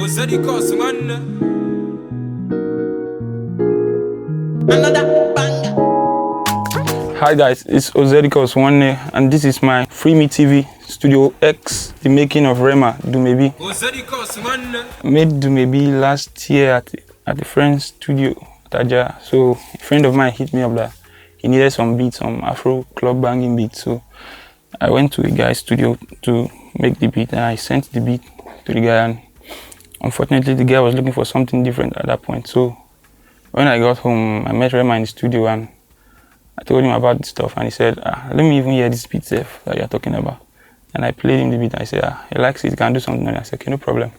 Ozedikus, man. Another banger. Hi guys, it's Ozedikus and this is my Freeme TV, StudioX, the making of Rema, Dumebi. Ozedikus, man. Made Dumebi last year at a friend's studio, Taja. So a friend of mine hit me up that he needed some beats, some Afro club banging beats. So I went to a guy's studio to make the beat and I sent the beat to the guy, and unfortunately the guy was looking for something different at that point. So when I got home, I met Rema in the studio and I told him about the stuff, and he said, let me even hear this beat that you're talking about. And I played him the beat. I said, he likes it, he can do something. And I said, okay, no problem.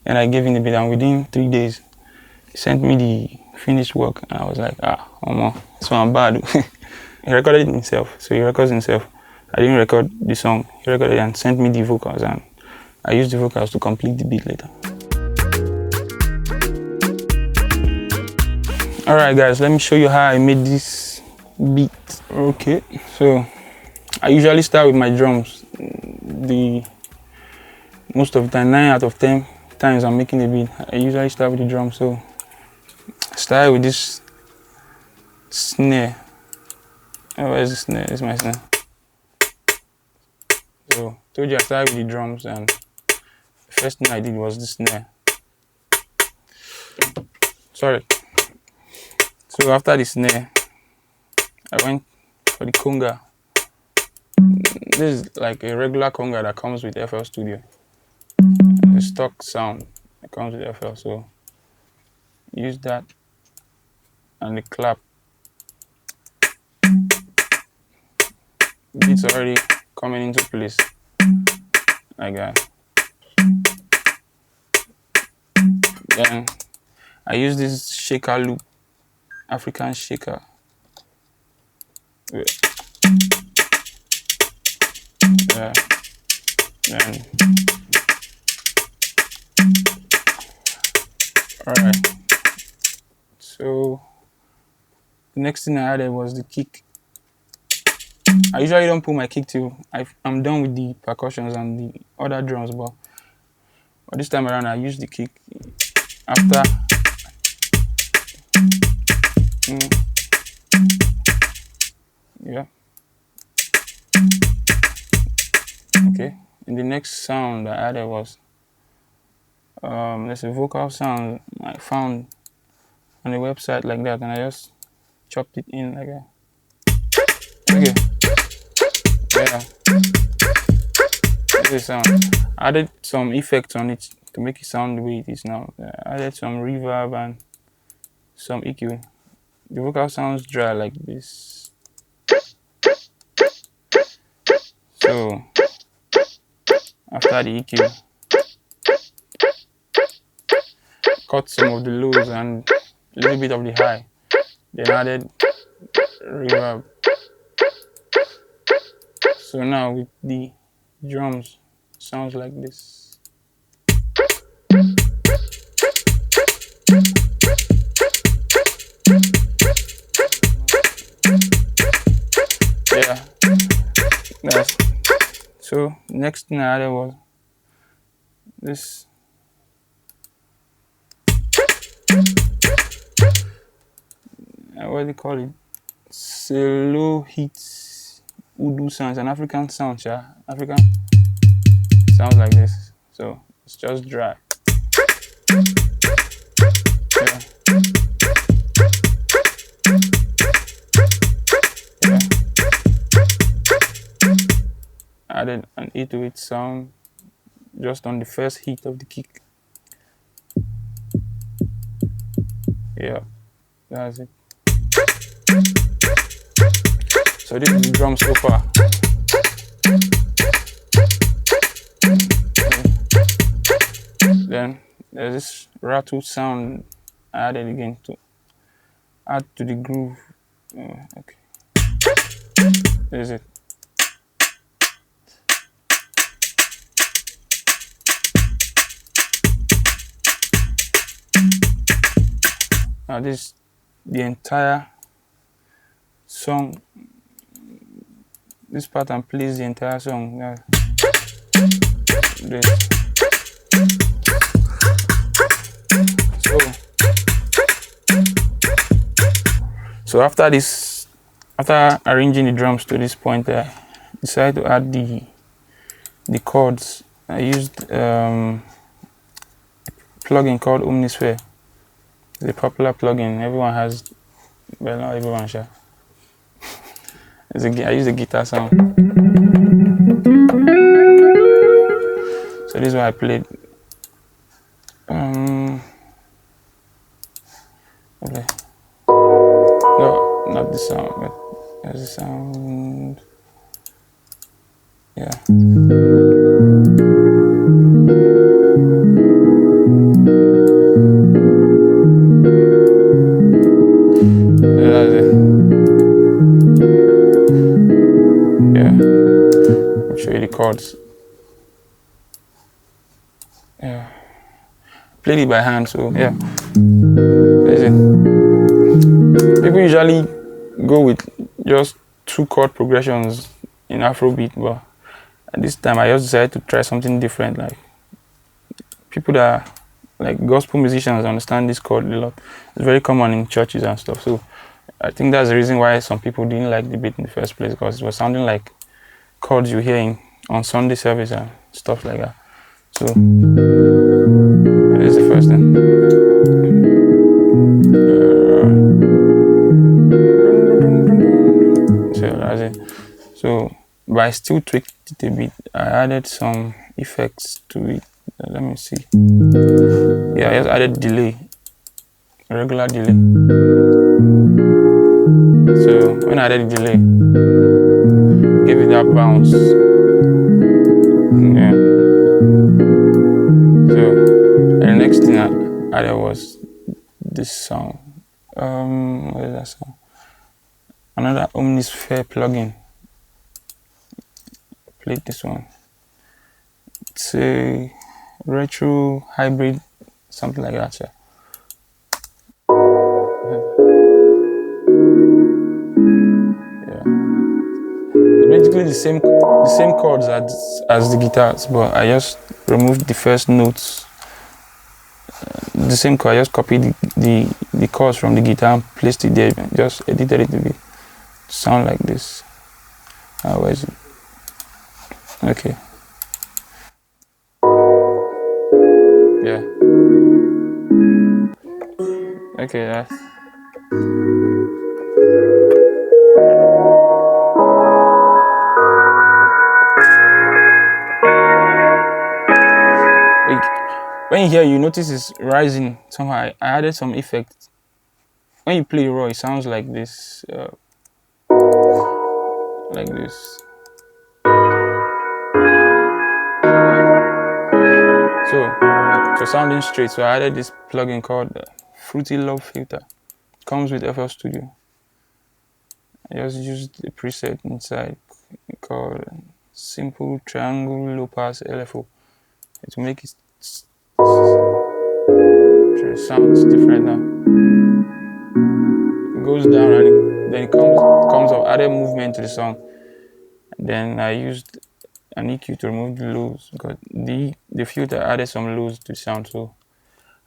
And I gave him the beat, and within 3 days he sent me the finished work, and I was like, so I'm bad. He recorded it himself, so he records himself. I didn't record the song. He recorded it and sent me the vocals, and I used the vocals to complete the beat later. Alright guys, let me show you how I made this beat. Okay, so I usually start with my drums. Most of the time, 9 out of 10 times I'm making a beat, I usually start with the drums. So I started with this snare. Where's the snare? This is my snare. So I told you I started with the drums, and the first thing I did was the snare. Sorry. So after the snare, I went for the conga. This is like a regular conga that comes with FL Studio. The stock sound that comes with FL. So use that and the clap. Beats already coming into place like that. Then I use this shaker loop, African shaker. Yeah. Then alright. So the next thing I added was the kick. I usually don't put my kick till I'm done with the percussions and the other drums, but this time around I use the kick after. Yeah. Okay. And the next sound I added was there's a vocal sound I found on a website like that, and I just chopped it in like that. Okay. Yeah. This sound. I added some effects on it to make it sound the way it is now. I added some reverb and some EQ. The vocal sounds dry like this. So after the EQ, cut some of the lows and a little bit of the high. Then added reverb. So now with the drums, it sounds like this. Yeah. So next thing I added was this. What do you call it? Slow hits, Udu sounds, an African sound, yeah. African sounds like this. So it's just dry. Yeah. Yeah. Added an 808 sound just on the first hit of the kick. Yeah, that's it. So this is the drum so far. Okay. Then there's this rattle sound I added again to add to the groove. Okay. There's it. Now this is the entire song. This pattern plays the entire song. This. So after this, after arranging the drums to this point, I decided to add the chords. I used a plugin called Omnisphere. It's a popular plugin. Everyone has, well, not everyone, sure. I use a guitar sound. So this is what I played. Okay. No, not the sound, but there's the sound. Yeah. That's it. Yeah. I'll show you the chords. Yeah. Played it by hand, so yeah. That's it. People usually go with just 2 chord progressions in Afrobeat, but at this time I just decided to try something different. Like people that are like gospel musicians understand this chord a lot. It's very common in churches and stuff. So I think that's the reason why some people didn't like the beat in the first place, because it was sounding like chords you hear on Sunday service and stuff like that. So this is the first thing. So that's it. So, but I still tweaked it a bit. I added some effects to it. Let me see. Yeah, I just added delay, regular delay. So when I added delay, give it that bounce. Yeah. So the next thing I added was this sound. What is that sound? Another Omnisphere plugin. Played this one. It's a retro hybrid, something like that. Yeah. Yeah. Basically the same chords as the guitars, but I just removed the first notes. The same chord. I just copied the chords from the guitar and placed it there. Just edited it to sound like this. Where is it? Okay. Yeah. Okay, that's. When you hear, you notice it's rising somehow. I added some effect. When you play raw, it sounds like this. Like this. So sounding straight, so I added this plugin called Fruity Love Filter. It comes with FL Studio. I just used the preset inside called Simple Triangle Low Pass LFO to make it sounds different now. It goes down and then it comes up. Added movement to the song. And then I used an EQ to remove the lows, because the filter added some lows to the sound, so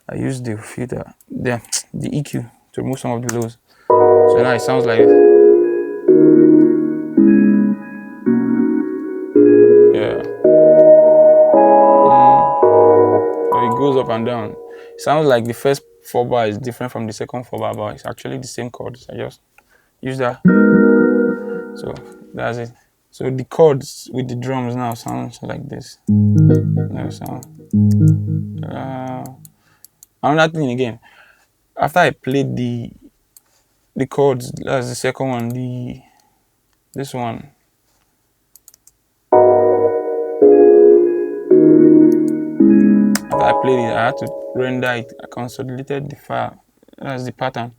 I used the filter, the EQ to remove some of the lows. So now it sounds like it. Yeah. So it goes up and down. It sounds like the first 4 bar is different from the second 4 bar, but it's actually the same chords. I just use that. So that's it. So the chords with the drums now sounds like this. No sound. Another thing again. After I played the chords, that's the second one. This one. After I played it, I had to render it. I consolidated the file. That's the pattern.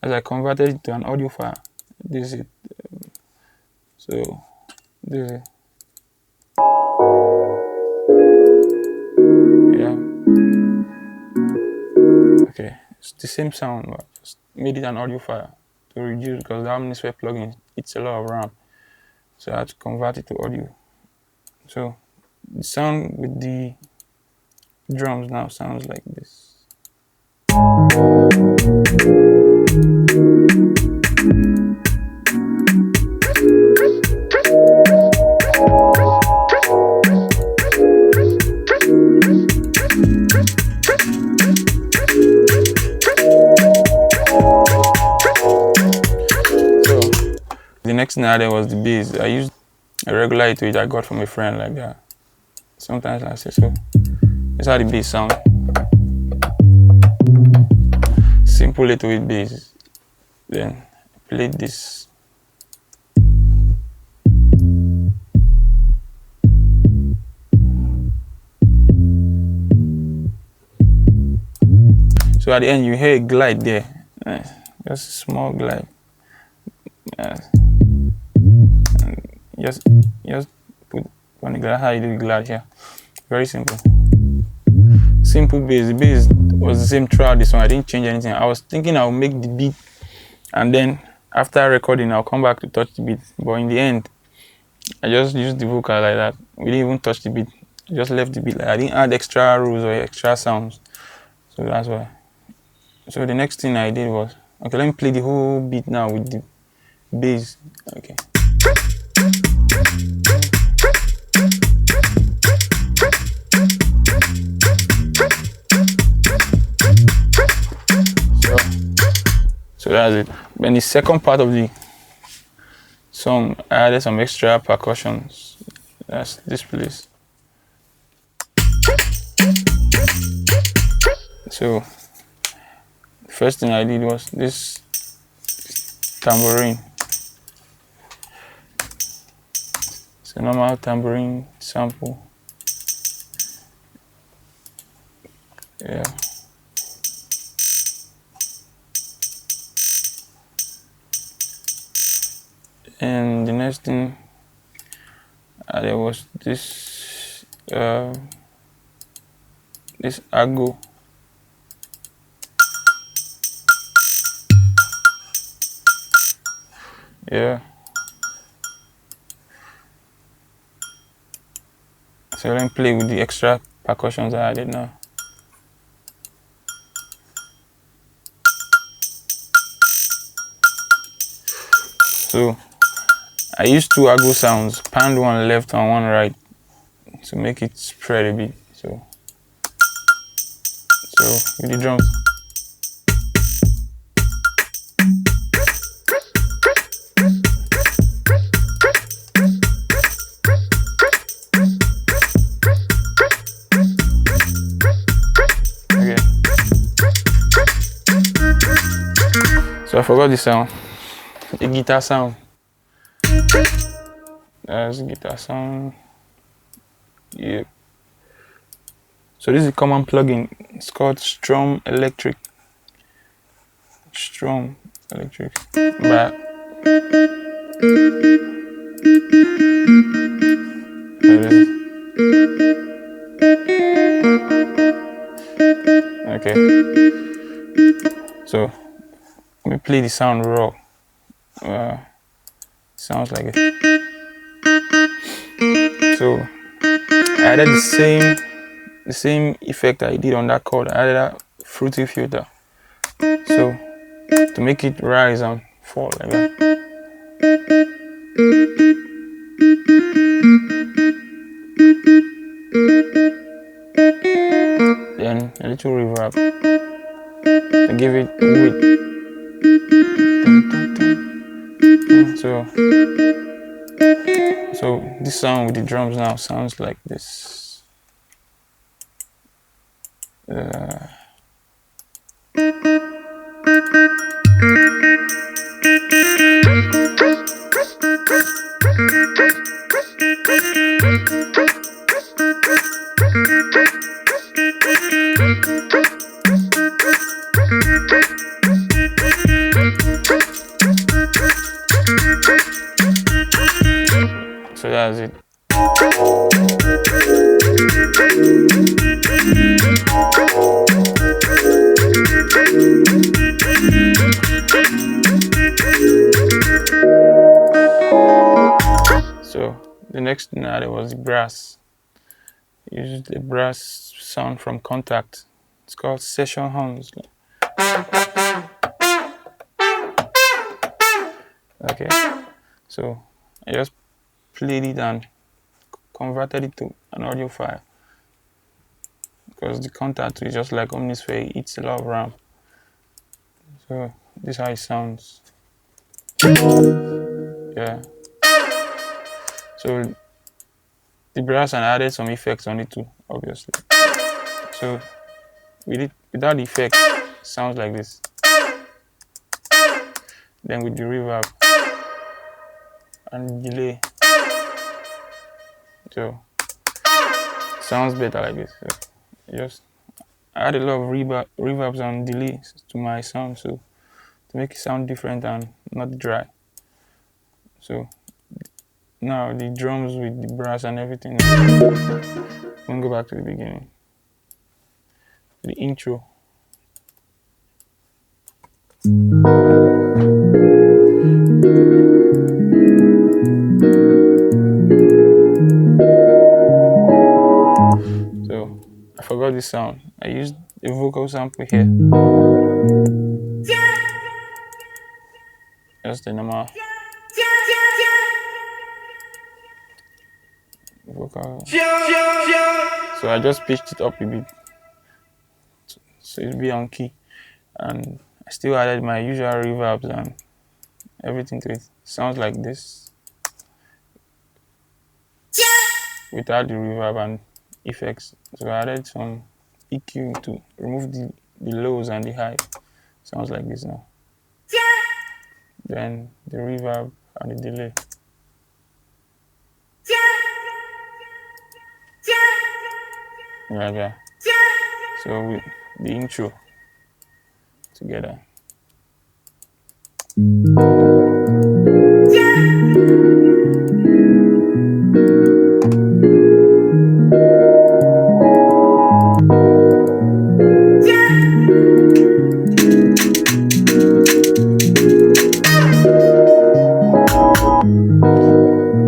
As I converted it to an audio file. This is it. So this is it. Yeah. Okay. It's the same sound, but just made it an audio file to reduce, because the Omnisphere plugin, it's a lot of RAM. So I had to convert it to audio. So the sound with the drums now sounds like this. thing I added was the bass. I used a regular 808 I got from a friend like that. Sometimes I say so. That's how the bass sound. Simple 808 bass. Then play this. So at the end you hear a glide there. Just a small glide. Just put on the glide. How you do the glide here? Very simple. Simple bass. The bass was the same throughout this one. I didn't change anything. I was thinking I'll make the beat, and then after recording I'll come back to touch the beat. But in the end, I just used the vocal like that. We didn't even touch the beat. Just left the beat. Like I didn't add extra rules or extra sounds. So that's why. So the next thing I did was, okay, let me play the whole beat now with the bass. Okay. So that's it. Then the second part of the song, I added some extra percussions. That's this place. So first thing I did was this tambourine. It's a normal tambourine sample. Yeah. And the next thing there was this this ago. Yeah. So let me play with the extra percussions I added now. So I used 2 ago sounds, panned one left and one right to make it spread a bit. So with the drums. Okay. So I forgot the sound. The guitar sound. That's the guitar sound. Yeah. So this is a common plugin. It's called Strum Electric. Strum Electric. But okay. So let me play the sound raw. Sounds like it. So I added the same effect I did on that chord. I added a fruity filter. So to make it rise and fall like that. Then a little reverb to give it width. So this sound with the drums now sounds like this. So that's it. So the next thing I added was the brass. Used the brass sound from Contact. It's called Session Horns. Okay, so I just played it and converted it to an audio file because the Contact is just like Omnisphere, it eats a lot of RAM. So this is how it sounds. Yeah. So the brass, and I added some effects on it too, obviously. So without the effect, it sounds like this. Then with the reverb and delay, so it sounds better like this. So just I add a lot of reverbs and delays to my sound, so to make it sound different and not dry. So now the drums with the brass and everything. We'll go back to the beginning. The intro. So I forgot this sound. I used a vocal sample here. Just the normal vocal. So I just pitched it up a bit, so it'll be on key, and I still added my usual reverbs and everything to it. Sounds like this without the reverb and effects. So I added some EQ to remove the lows and the high. Sounds like this now. Then the reverb and the delay. Yeah. So with the intro together.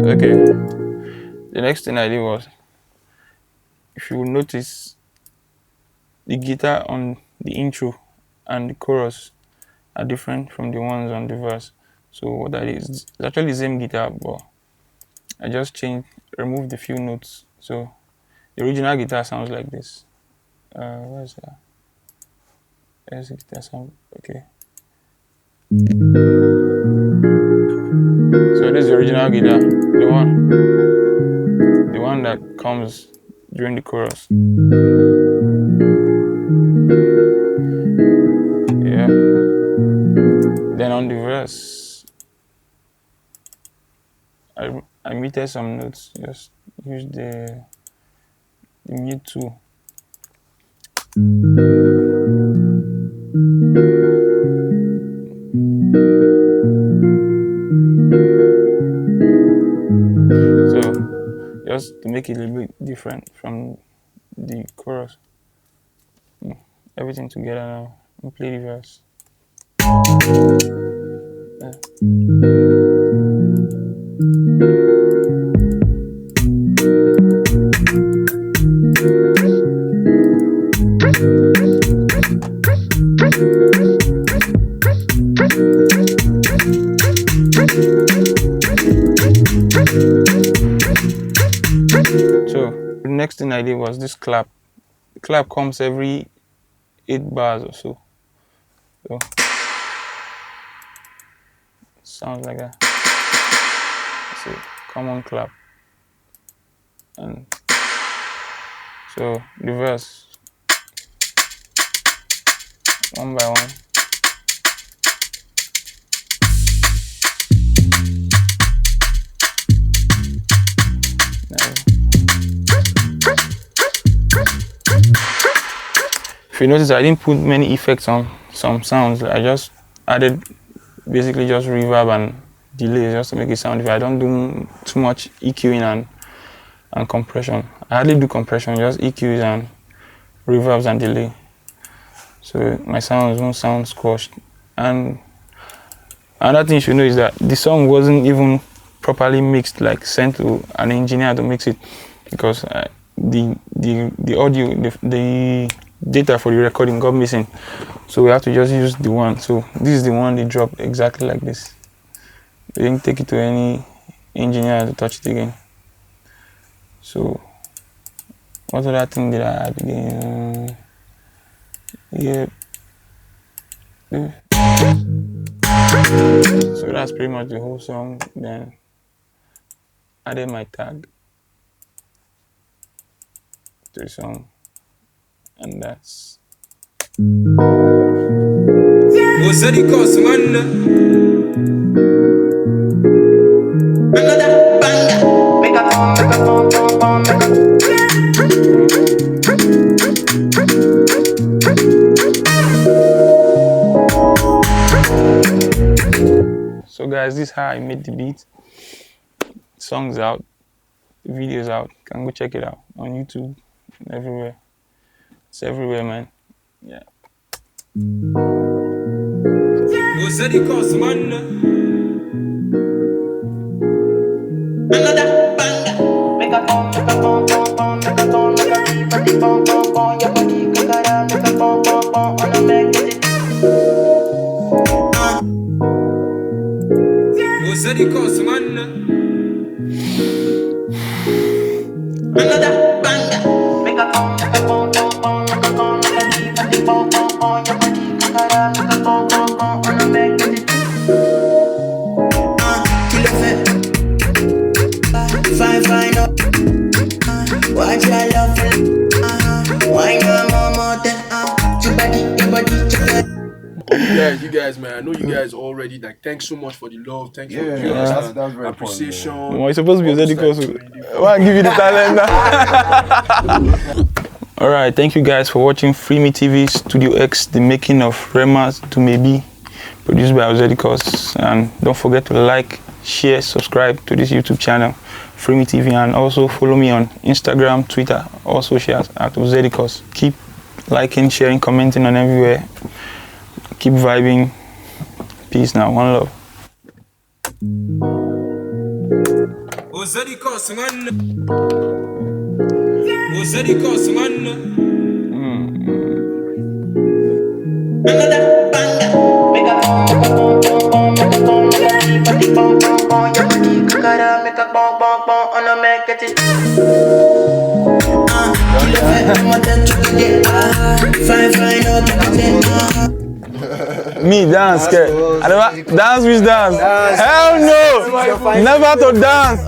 Okay. The next thing I did was, if you will notice, the guitar on the intro and the chorus are different from the ones on the verse. So what that is, it's actually the same guitar, but I just removed a few notes. So the original guitar sounds like this. Where's that? There's the guitar sound. Okay. So this is the original guitar, the one that comes during the chorus. Yeah. Then on the verse, I muted some notes. Just use the mute tool. So just to make it a little bit different from the chorus. Everything together now. And play the verse. Yeah. So the next thing I did was this clap. The clap comes every 8 bars or so. So sounds like that. It's a common clap. And so the verse, one by one. If you notice, I didn't put many effects on some sounds. I just added basically just reverb and delay just to make it sound. If I don't do too much EQing and compression, I hardly do compression, just EQs and reverbs and delay. So my sounds won't sound squashed. And another thing you should know is that the song wasn't even properly mixed, like sent to an engineer to mix it, because the audio, the data for the recording got missing, so we have to just use the one. So this is the one they dropped exactly like this. They didn't take it to any engineer to touch it again. So what other thing did I add again? Yeah. So that's pretty much the whole song. Then added my tag to the song, and that's Ozedikus, man. Another banger. Make a bomb. So guys, this is how I made the beat. Song's out, the video's out. You can go check it out on YouTube, everywhere. It's everywhere, man. Yeah. Ozedikus, man. Another banger. Make a bomb. Make a bomb. Your body cook around. Make a bomb. On the back, get it. Ozedikus, man. Another banger. Make a bomb. Your body cook around. Make a bomb. On the back, get it. Kill a fit. Fine up. Watch your love. Why not more than your body, check. You guys, man. I know you guys already. Like, thanks so much for the love. Thanks for the that's very appreciation. Well, it's supposed to be Ozedikus. Why give you the talent now? All right, thank you guys for watching Freeme TV, StudioX, the making of Rema's Dumebi, produced by Ozedikus. And don't forget to like, share, subscribe to this YouTube channel, Freeme TV, and also follow me on Instagram, Twitter, all socials at Ozedikus. Keep liking, sharing, commenting on everywhere. Keep vibing. Peace now. One love. Ozedikus, man. Ozedikus, man. Another banger. Make a bomb. Your body cook around. Make a bomb. On the back, get it. Fine up. Me dance, I never dance with dance. Hell no! Never to dance.